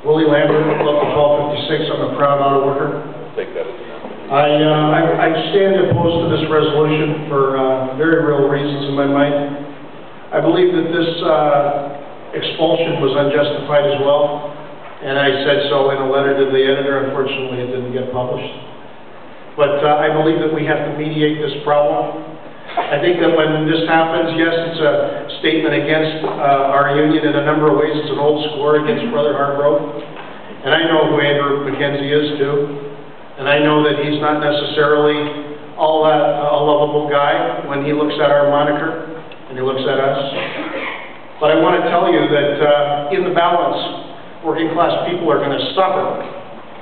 Willie Lambert, Local 1256. I'm a proud auto worker. Take that. I stand opposed to this resolution for very real reasons in my mind. I believe that this expulsion was unjustified as well, and I said so in a letter to the editor. Unfortunately, it didn't get published. But I believe that we have to mediate this problem. I think that when this happens, yes, it's a statement against our union in a number of ways. It's an old score against Brother Hargrove. And I know who Andrew McKenzie is, too. And I know that he's not necessarily all that a lovable guy when he looks at our moniker and he looks at us. But I want to tell you that in the balance, working class people are going to suffer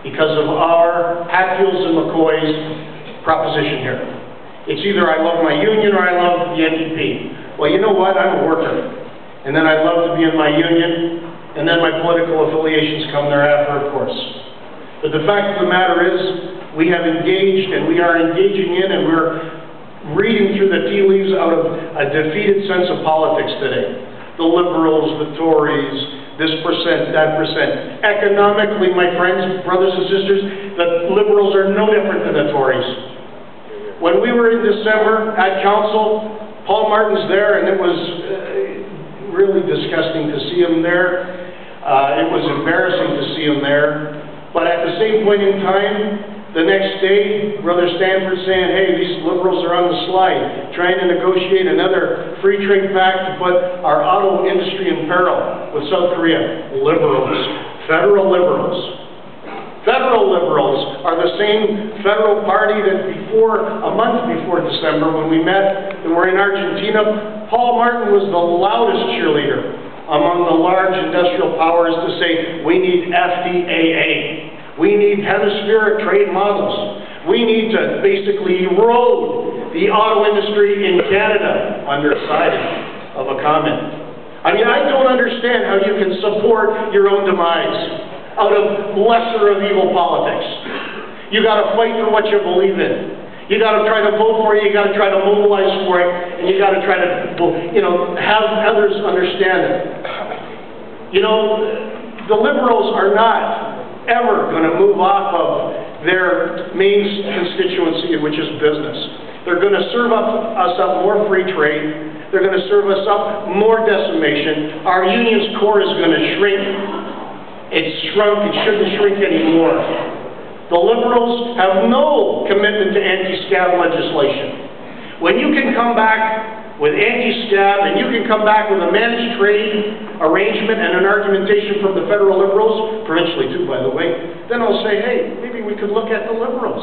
because of our Hatfields and McCoy's proposition here. It's either I love my union or I love the NDP. Well, you know what? I'm a worker. And then I love to be in my union, and then my political affiliations come thereafter, of course. But the fact of the matter is, we have engaged, and we are engaging in, and we're reading through the tea leaves out of a defeated sense of politics today. The Liberals, the Tories, this percent, that percent. Economically, my friends, brothers and sisters, the Liberals are no different than the Tories. When we were in December at council, Paul Martin's there, and it was really disgusting to see him there. It was embarrassing to see him there. But at the same point in time, the next day, Brother Stanford saying, hey, these Liberals are on the slide, trying to negotiate another free trade pact to put our auto industry in peril with South Korea. Liberals, federal Liberals. Federal Liberals are the same federal party that a month before December, when we met and were in Argentina, Paul Martin was the loudest cheerleader among the large industrial powers to say, we need FTAA. We need hemispheric trade models. We need to basically erode the auto industry in Canada, undersided of a comment. I mean, I don't understand how you can support your own demise out of lesser of evil politics. You got to fight for what you believe in. You got to try to vote for it. You got to try to mobilize for it, and you got to try to, have others understand it. The Liberals are not ever going to move off of their main constituency, which is business. They're going to serve us up more free trade. They're going to serve us up more decimation. Our union's core is going to shrink. It's shrunk. It shouldn't shrink anymore. The Liberals have no commitment to anti-scab legislation. When you can come back with anti-scab and you can come back with a managed trade arrangement and an argumentation from the federal Liberals, provincially too, by the way, then I'll say, hey, maybe we could look at the Liberals,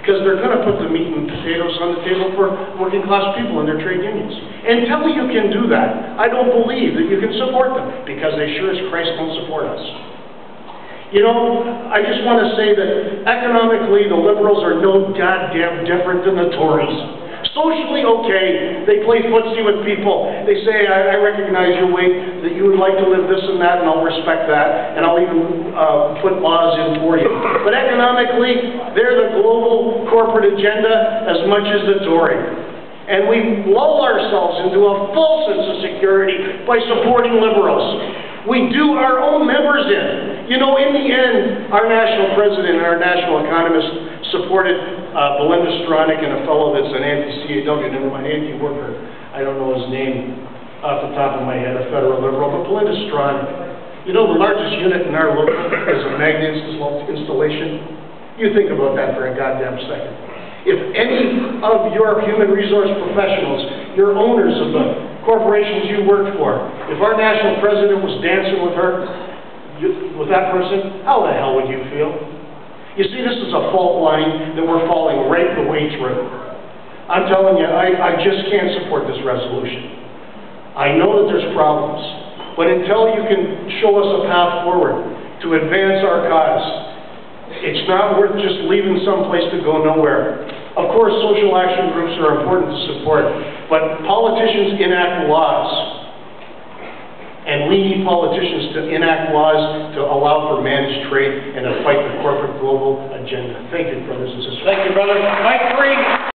because they're going to put the meat and potatoes on the table for working class people and their trade unions. Until you can do that, I don't believe that you can support them, because they sure as Christ don't support us. I just want to say that economically, the Liberals are no goddamn different than the Tories. Socially, okay, they play footsie with people. They say, I recognize your way, that you would like to live this and that, and I'll respect that, and I'll even put laws in for you. But economically, they're the global corporate agenda as much as the Tory. And we lull ourselves into a false sense of security by supporting Liberals. We do our own members in. In the end, our national president and our national economist supported Belinda Stronach and a fellow that's an anti-CAW, never mind, anti-worker. I don't know his name off the top of my head, a federal Liberal, but Belinda Stronach. The largest unit in our local is a magnet installation. You think about that for a goddamn second. If any of your human resource professionals, your owners of the corporations you worked for, if our national president was dancing with that person, how the hell would you feel? You see, this is a fault line that we're falling right the way through. I'm telling you, I just can't support this resolution. I know that there's problems, but until you can show us a path forward to advance our cause, it's not worth just leaving someplace to go nowhere. Of course, social action groups are important to support, but politicians enact laws. And we need politicians to enact laws to allow for managed trade and to fight the corporate global agenda. Thank you, brothers and sisters. Thank you, brother. Mike 3.